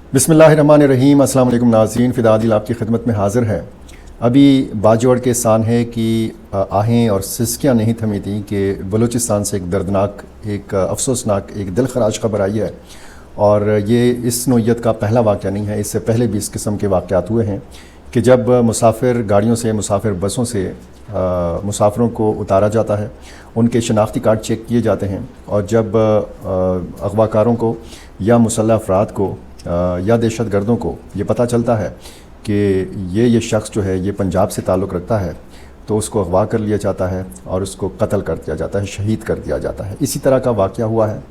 बिस्मिल्लाहिर्रहमानिर्रहीम। अस्सलाम वालेकुम नाज़रीन, फ़िदा आदिल आपकी खिदमत में हाज़िर है। अभी बाजोड़ के सान है कि आहें और सिसकियाँ नहीं थमी थीं कि बलूचिस्तान से एक दर्दनाक, एक अफसोसनाक, एक दिल खराज ख़बर आई है। और ये इस नोयत का पहला वाक़या नहीं है, इससे पहले भी इस किस्म के वाक़यात हुए हैं कि जब मुसाफिर गाड़ियों से, मुसाफिर बसों से मुसाफिरों को उतारा जाता है, उनके शनाख्ती कार्ड चेक किए जाते हैं, और जब अगवाकारों को या मुसल्लह अफराद को या दहशत गर्दों को ये पता चलता है कि ये शख्स जो है ये पंजाब से ताल्लुक़ रखता है, तो उसको अगवा कर लिया जाता है और उसको कत्ल कर दिया जाता है, शहीद कर दिया जाता है। इसी तरह का वाक़या हुआ है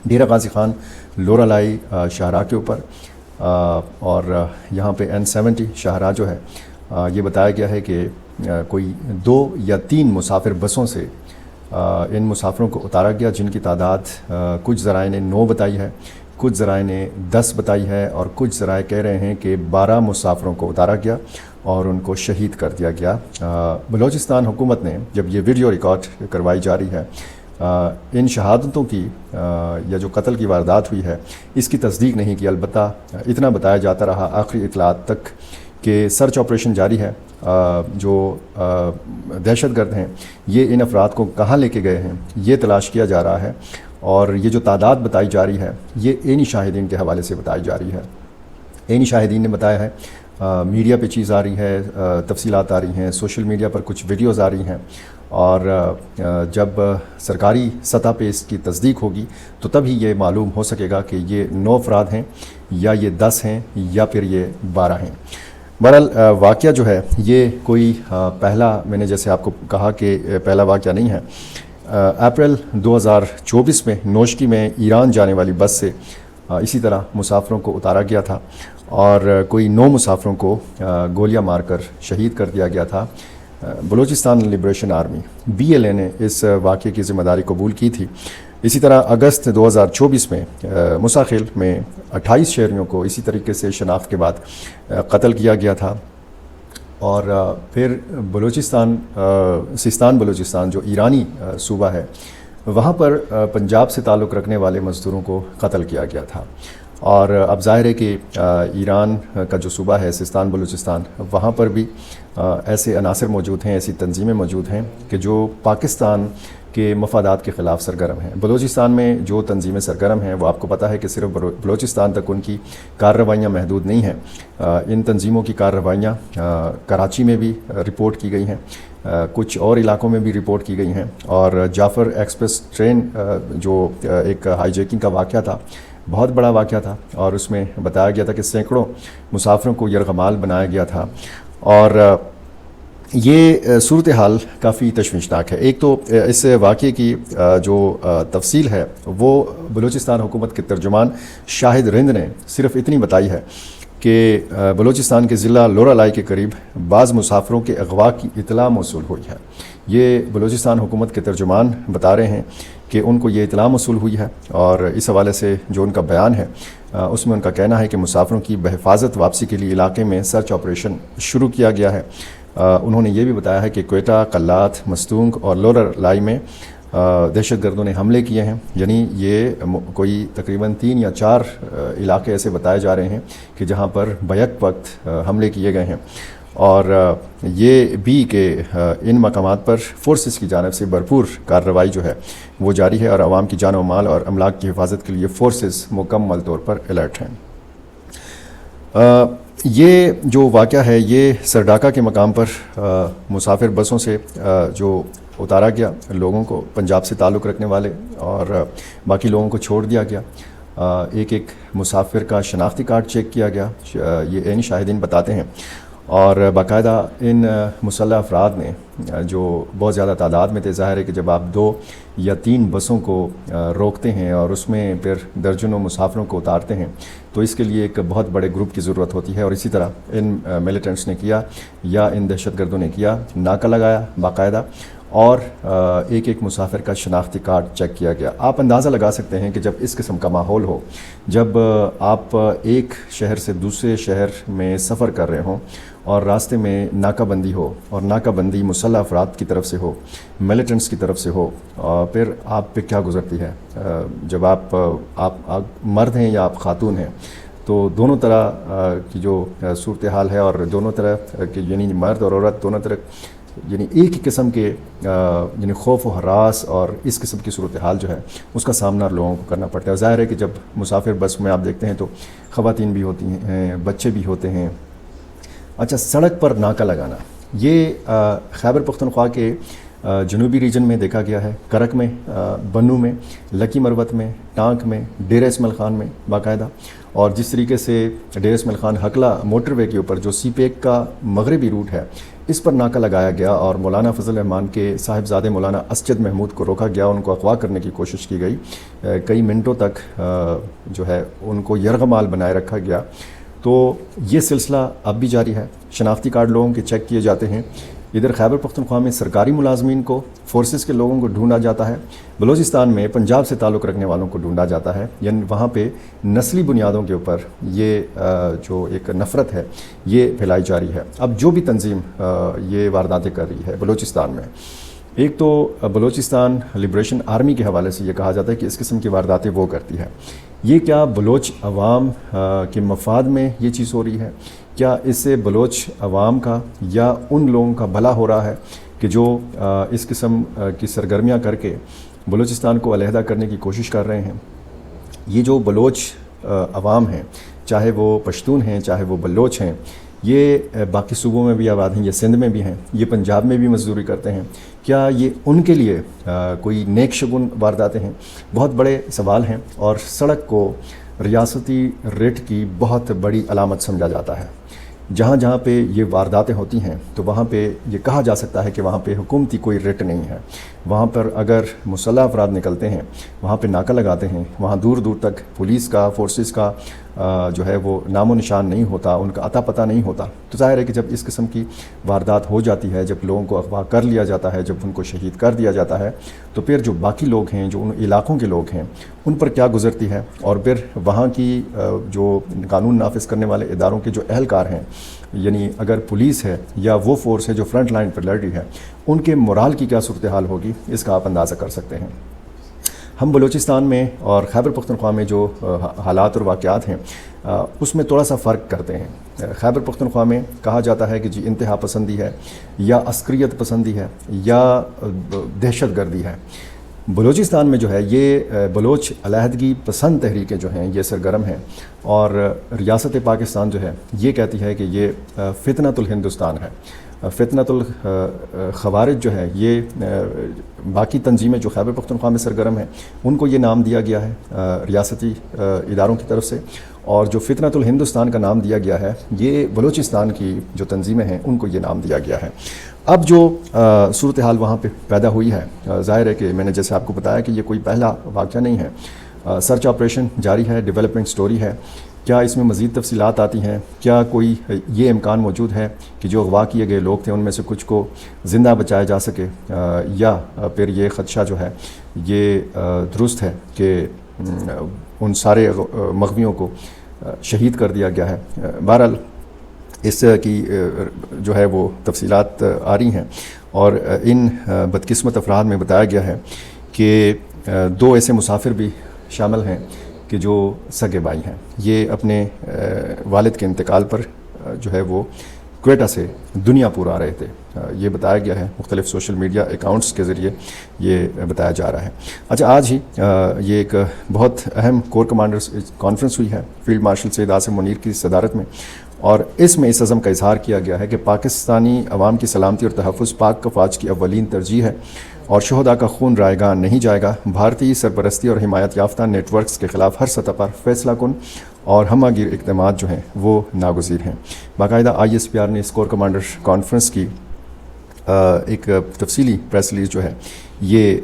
डेरा गाजी खान लोरालाई शाहराह के ऊपर। और यहाँ पे N70 शाहराह जो है, ये बताया गया है कि कोई 2 या 3 मुसाफिर बसों से इन मुसाफिरों को उतारा गया, जिनकी तादाद कुछ ज़राए ने 9 बताई है, कुछ ज़राए ने 10 बताई है, और कुछ ज़राए कह रहे हैं कि 12 मुसाफिरों को उतारा गया और उनको शहीद कर दिया गया। बलूचिस्तान हुकूमत ने जब ये वीडियो रिकॉर्ड करवाई जा रही है, इन शहादतों की या जो कत्ल की वारदात हुई है इसकी तस्दीक नहीं की, अलबत्ता इतना बताया जाता रहा आखिरी इतलात तक कि सर्च ऑपरेशन जारी है। जो दहशतगर्द हैं ये इन अफराद को कहाँ लेके गए हैं ये तलाश किया जा रहा है, और ये जो तादाद बताई जा रही है ये एनी शाहिदीन के हवाले से बताई जा रही है। एनी शाहिदीन ने बताया है, मीडिया पे चीज़ आ रही है, तफसीलात आ रही हैं, सोशल मीडिया पर कुछ वीडियोज़ आ रही हैं, और जब सरकारी सतह पे इसकी तस्दीक होगी तो तभी ये मालूम हो सकेगा कि ये 9 अफराद हैं या ये 10 हैं या फिर ये 12 हैं। बहरहाल वाक़या जो है ये कोई पहला, मैंने जैसे आपको कहा कि पहला वाक़या नहीं है। अप्रैल 2024 में नोशकी में ईरान जाने वाली बस से इसी तरह मुसाफिरों को उतारा गया था और कोई 9 मुसाफिरों को गोलियां मारकर शहीद कर दिया गया था। बलूचिस्तान लिबरेशन आर्मी BLA ने इस वाक़े की ज़िम्मेदारी कबूल की थी। इसी तरह अगस्त 2024 में मुसाखिल में 28 शहरियों को इसी तरीके से शनाख्त के बाद कत्ल किया गया था। और फिर बलूचिस्तान, सिस्तान बलूचिस्तान जो ईरानी सूबा है, वहाँ पर पंजाब से ताल्लुक़ रखने वाले मज़दूरों को कत्ल किया गया था। और अब ज़ाहिर है कि ईरान का जो सूबा है सिस्तान बलूचिस्तान, वहाँ पर भी ऐसे अनासर मौजूद हैं, ऐसी तंजीमें मौजूद हैं कि जो पाकिस्तान के मफादात के ख़िलाफ़ सरगर्म हैं। बलूचिस्तान में जो तंजीमें सरगर्म हैं वो आपको पता है कि सिर्फ बलूचिस्तान तक उनकी कार्रवाइयाँ महदूद नहीं हैं। इन तंजीमों की कार्रवाइयाँ कराची में भी रिपोर्ट की गई हैं, कुछ और इलाकों में भी रिपोर्ट की गई हैं। और जाफ़र एक्सप्रेस ट्रेन जो एक हाईजैकिंग का वाक़या था, बहुत बड़ा वाक़या था, और उसमें बताया गया था कि सैकड़ों मुसाफिरों को यरगमाल बनाया गया था। और ये सूरत हाल काफ़ी तशवीशनाक है। एक तो इस वाक़े की जो तफसील है वो बलूचिस्तान हुकूमत के तर्जुमान शाहिद रिंद ने सिर्फ इतनी बताई है कि बलूचिस्तान के ज़िला लोरालाई के करीब बाज़ मुसाफिरों के अगवा की इतला मौसूल हुई है। ये बलूचिस्तान हुकूमत के तर्जुमान बता रहे हैं कि उनको ये इतला मौसूल हुई है, और इस हवाले से जो उनका बयान है उसमें उनका कहना है कि मुसाफिरों की बहिफाजत वापसी के लिए इलाके में सर्च ऑपरेशन शुरू किया गया है। उन्होंने ये भी बताया है कि क्वेटा, कल्लात, मस्तूंग और लोरालाई में दहशत गर्दों ने हमले किए हैं। यानी ये कोई तकरीबन 3 या 4 इलाके ऐसे बताए जा रहे हैं कि जहाँ पर बैक वक्त हमले किए गए हैं। और ये भी कि इन मकामात पर फोर्सेस की जानिब से भरपूर कार्रवाई जो है वो जारी है, और आवाम की जान व माल और अमलाक की हिफाजत के लिए फोर्सेस मुकम्मल तौर पर अलर्ट हैं। ये जो वाक़या है ये सरडाका के मकाम पर मुसाफिर बसों से जो उतारा गया लोगों को, पंजाब से ताल्लुक़ रखने वाले, और बाकी लोगों को छोड़ दिया गया। एक एक मुसाफिर का शनाख्ती कार्ड चेक किया गया, ये एनी शाहिदीन बताते हैं। और बाकायदा इन मुसल्लह अफराद ने, जो बहुत ज़्यादा तादाद में थे, ज़ाहिर है कि जब आप 2 या 3 बसों को रोकते हैं और उसमें फिर दर्जनों मुसाफिरों को उतारते हैं, तो इसके लिए एक बहुत बड़े ग्रुप की ज़रूरत होती है। और इसी तरह इन मिलिटेंट्स ने किया या इन दहशतगर्दों ने किया, नाका लगाया बाकायदा, और एक एक मुसाफिर का शनाख्ती कार्ड चेक किया गया। आप अंदाज़ा लगा सकते हैं कि जब इस किस्म का माहौल हो, जब आप एक शहर से दूसरे शहर में सफ़र कर रहे हों और रास्ते में नाकाबंदी हो, और नाकाबंदी मुसल्लह अफराद की तरफ से हो, मिलिटेंट्स की तरफ से हो, फिर आप पे क्या गुजरती है। जब आप मर्द हैं या आप खातून हैं, تو دونوں طرح کی جو صورتحال ہے اور دونوں طرح کے یعنی مرد اور عورت دونوں طرح یعنی ایک ہی قسم کے یعنی خوف و ہراس اور اس قسم کی صورتحال جو ہے اس کا سامنا لوگوں کو کرنا پڑتا ہے. ظاہر ہے کہ جب مسافر بس میں آپ دیکھتے ہیں تو خواتین بھی ہوتی ہیں, بچے بھی ہوتے ہیں. اچھا, سڑک پر ناکہ لگانا یہ خیبر پختونخوا کے جنوبی ریجن میں دیکھا گیا ہے. کرک میں, بنو میں, لکی مروت میں, ٹانک میں, ڈیرہ اسماعیل خان میں باقاعدہ. اور جس طریقے سے ڈیرہ اسماعیل خان ہکلا موٹر وے کے اوپر جو سی پیک کا مغربی روٹ ہے اس پر ناکہ لگایا گیا اور مولانا فضل الرحمان کے صاحبزادے مولانا اسجد محمود کو روکا گیا, ان کو اغوا کرنے کی کوشش کی گئی. کئی منٹوں تک جو ہے ان کو یرغمال بنائے رکھا گیا. تو یہ سلسلہ اب بھی جاری ہے. شناختی کارڈ لوگوں کے چیک کیے جاتے ہیں. ادھر خیبر پختونخوا میں سرکاری ملازمین کو, فورسز کے لوگوں کو ڈھونڈا جاتا ہے. بلوچستان میں پنجاب سے تعلق رکھنے والوں کو ڈھونڈا جاتا ہے. یعنی وہاں پہ نسلی بنیادوں کے اوپر یہ جو ایک نفرت ہے یہ پھیلائی جا رہی ہے. اب جو بھی تنظیم یہ وارداتیں کر رہی ہے بلوچستان میں, ایک تو بلوچستان لبریشن آرمی کے حوالے سے یہ کہا جاتا ہے کہ اس قسم کی وارداتیں وہ کرتی ہے. یہ کیا بلوچ عوام کے مفاد میں یہ چیز ہو رہی ہے؟ کیا اس سے بلوچ عوام کا یا ان لوگوں کا بھلا ہو رہا ہے کہ جو اس قسم کی سرگرمیاں کر کے بلوچستان کو علیحدہ کرنے کی کوشش کر رہے ہیں؟ یہ جو بلوچ عوام ہیں, چاہے وہ پشتون ہیں چاہے وہ بلوچ ہیں, یہ باقی صوبوں میں بھی آباد ہیں, یہ سندھ میں بھی ہیں, یہ پنجاب میں بھی مزدوری کرتے ہیں. کیا یہ ان کے لیے کوئی نیک شگون وارداتیں ہیں؟ بہت بڑے سوال ہیں. اور سڑک کو ریاستی ریٹ کی بہت بڑی علامت سمجھا جاتا ہے. جہاں جہاں پہ یہ وارداتیں ہوتی ہیں تو وہاں پہ یہ کہا جا سکتا ہے کہ وہاں پہ حکومتی کوئی ریٹ نہیں ہے. وہاں پر اگر مسلح افراد نکلتے ہیں, وہاں پہ ناکہ لگاتے ہیں, وہاں دور دور تک پولیس کا, فورسز کا جو ہے وہ نام و نشان نہیں ہوتا, ان کا اتا پتہ نہیں ہوتا. تو ظاہر ہے کہ جب اس قسم کی واردات ہو جاتی ہے, جب لوگوں کو اغوا کر لیا جاتا ہے, جب ان کو شہید کر دیا جاتا ہے, تو پھر جو باقی لوگ ہیں, جو ان علاقوں کے لوگ ہیں, ان پر کیا گزرتی ہے. اور پھر وہاں کی جو قانون نافذ کرنے والے اداروں کے جو اہلکار ہیں, یعنی اگر پولیس ہے یا وہ فورس ہے جو فرنٹ لائن پر لڑ رہی ہے, ان کے مورال کی کیا صورتحال ہوگی, اس کا آپ اندازہ کر سکتے ہیں. ہم بلوچستان میں اور خیبر پختونخوا میں جو حالات اور واقعات ہیں اس میں تھوڑا سا فرق کرتے ہیں. خیبر پختونخوا میں کہا جاتا ہے کہ جی انتہا پسندی ہے یا عسکریت پسندی ہے یا دہشت گردی ہے. بلوچستان میں جو ہے یہ بلوچ علیحدگی پسند تحریکیں جو ہیں یہ سرگرم ہیں, اور ریاست پاکستان جو ہے یہ کہتی ہے کہ یہ فتنۃ الہندوستان ہے. فتنۃ الخوارج جو ہے یہ باقی تنظیمیں جو خیبر پختونخوا میں سرگرم ہیں ان کو یہ نام دیا گیا ہے ریاستی اداروں کی طرف سے, اور جو فتنۃ الہندوستان کا نام دیا گیا ہے یہ بلوچستان کی جو تنظیمیں ہیں ان کو یہ نام دیا گیا ہے. اب جو صورتحال وہاں پہ پیدا ہوئی ہے, ظاہر ہے کہ میں نے جیسے آپ کو بتایا کہ یہ کوئی پہلا واقعہ نہیں ہے. سرچ آپریشن جاری ہے, ڈیولپمنٹ سٹوری ہے. کیا اس میں مزید تفصیلات آتی ہیں؟ کیا کوئی یہ امکان موجود ہے کہ جو اغوا کیے گئے لوگ تھے ان میں سے کچھ کو زندہ بچایا جا سکے, یا پھر یہ خدشہ جو ہے یہ درست ہے کہ ان سارے مغویوں کو شہید کر دیا گیا ہے؟ بہرحال اس کی جو ہے وہ تفصیلات آ رہی ہیں, اور ان بدقسمت افراد میں بتایا گیا ہے کہ 2 ایسے مسافر بھی شامل ہیں کہ جو سگے بھائی ہیں. یہ اپنے والد کے انتقال پر جو ہے وہ کوئٹہ سے دنیا پور آ رہے تھے. یہ بتایا گیا ہے, مختلف سوشل میڈیا اکاؤنٹس کے ذریعے یہ بتایا جا رہا ہے. اچھا, آج ہی یہ ایک بہت اہم کور کمانڈرز کانفرنس ہوئی ہے فیلڈ مارشل سید آصف منیر کی صدارت میں, اور اس میں اس عزم کا اظہار کیا گیا ہے کہ پاکستانی عوام کی سلامتی اور تحفظ پاک افواج کی اولین ترجیح ہے, اور شہداء کا خون رائے گاہ نہیں جائے گا. بھارتی سرپرستی اور حمایت یافتہ نیٹ ورکس کے خلاف ہر سطح پر فیصلہ کن اور ہمہ گیر اقدامات جو ہیں وہ ناگزیر ہیں. باقاعدہ ISPR نے اس کور کمانڈر کانفرنس کی ایک تفصیلی پریس ریلیز جو ہے یہ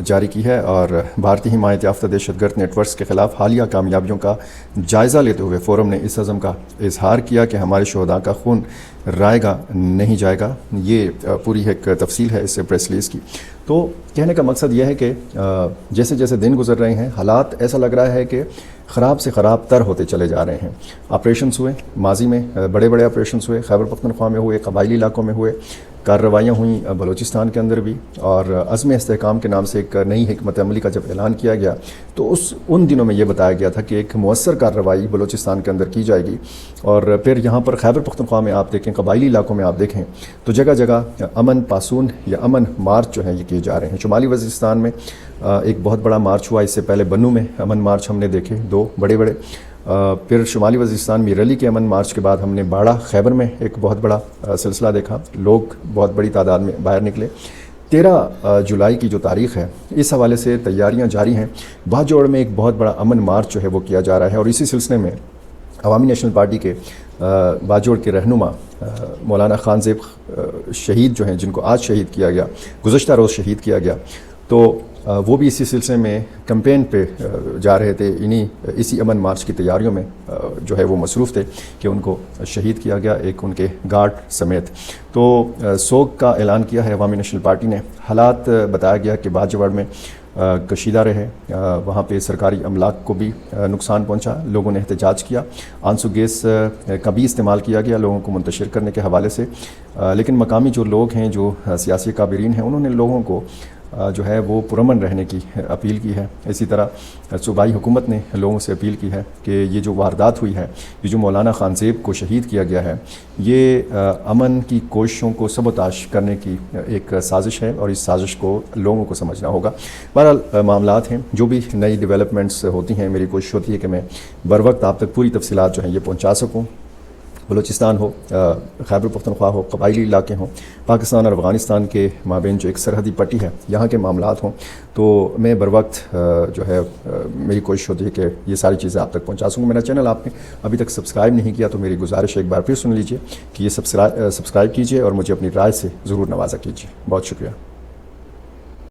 جاری کی ہے, اور بھارتی حمایت یافتہ دہشت گرد نیٹ ورکس کے خلاف حالیہ کامیابیوں کا جائزہ لیتے ہوئے فورم نے اس عزم کا اظہار کیا کہ ہمارے شہداء کا خون رائے گا نہیں جائے گا. یہ پوری ایک تفصیل ہے اس پریس ریلیز کی. تو کہنے کا مقصد یہ ہے کہ جیسے جیسے دن گزر رہے ہیں حالات ایسا لگ رہا ہے کہ ख़राब से ख़राब तर होते चले जा रहे हैं। ऑपरेशंस हुए माजी में, बड़े बड़े ऑपरेशंस हुए, खैबर पख्तूनख्वा में हुए, कबायली इलाकों में हुए, कार्रवाइयाँ हुई बलूचिस्तान के अंदर भी, और अज़्म इस्तेहकाम के नाम से एक नई हिकमत अमली का जब ऐलान किया गया तो उन दिनों में ये बताया गया था कि एक मुअस्सर कार्रवाई बलूचिस्तान के अंदर की जाएगी। और फिर यहाँ पर खैबर पख्तूनख्वा में आप देखें, कबायली इलाकों में आप देखें तो जगह जगह अमन पासून या अमन मार्च जो हैं ये किए जा रहे हैं। शुमाली वज़ीरिस्तान में एक बहुत बड़ा मार्च हुआ, इससे पहले बन्नू में अमन मार्च हमने देखे 2 बड़े बड़े। फिर शुमाली वज़ीरिस्तान मीर अली के अमन मार्च के बाद हमने बाड़ा खैबर में एक बहुत बड़ा सिलसिला देखा, लोग बहुत बड़ी तादाद में बाहर निकले। 13 जुलाई की जो तारीख़ है, इस हवाले से तैयारियां जारी हैं। बाजोड़ में एक बहुत बड़ा अमन मार्च जो है वो किया जा रहा है, और इसी सिलसिले में अवामी नेशनल पार्टी के बाजोड़ के रहनुमा मौलाना खान ज़ेब शहीद जो हैं, जिनको आज शहीद किया गया, गुज़श्ता रोज़ शहीद किया गया, तो वो भी इसी सिलसिले में कैंपेन पे जा रहे थे। इसी अमन मार्च की तैयारियों में जो है वो मसरूफ़ थे कि उनको शहीद किया गया, एक उनके गार्ड समेत। तो सोग का ऐलान किया है अवामी नेशनल पार्टी ने। हालात बताया गया कि बाजवाड़ में कशीदा रहे, वहाँ पे सरकारी अमलाक को भी नुकसान पहुँचा, लोगों ने एहतजाज किया, आंसू गैस का भी इस्तेमाल किया गया लोगों को मुंतशिर करने के हवाले से। लेकिन मकामी जो लोग हैं, जो सियासी काबिरीन हैं, उन्होंने लोगों को जो है वो पुरअमन रहने की अपील की है। इसी तरह सूबाई हुकूमत ने लोगों से अपील की है कि ये जो वारदात हुई है, ये जो मौलाना खान ज़ेब को शहीद किया गया है, ये अमन की कोशिशों को सबोताश करने की एक साजिश है, और इस साजिश को लोगों को समझना होगा। बहरहाल मामलात हैं, जो भी नई डेवलपमेंट्स होती हैं, मेरी कोशिश होती है कि मैं बर वक्त आप तक पूरी तफसीलात जो हैं ये पहुँचा सकूँ। बलूचिस्तान हो, खैबर पख्तूनख्वा हो, कबायली इलाके हों, पाकिस्तान और अफ़गानिस्तान के माबेन जो एक सरहदी पट्टी है, यहाँ के मामलात हों, तो मैं बर वक्त जो है मेरी कोशिश होती है कि ये सारी चीज़ें आप तक पहुँचा सकूँ। मेरा चैनल आपने अभी तक सब्सक्राइब नहीं किया तो मेरी गुजारिश एक बार फिर सुन लीजिए कि ये सब्सक्राइब कीजिए और मुझे अपनी राय से ज़रूर नवाज़ा कीजिए। बहुत शुक्रिया।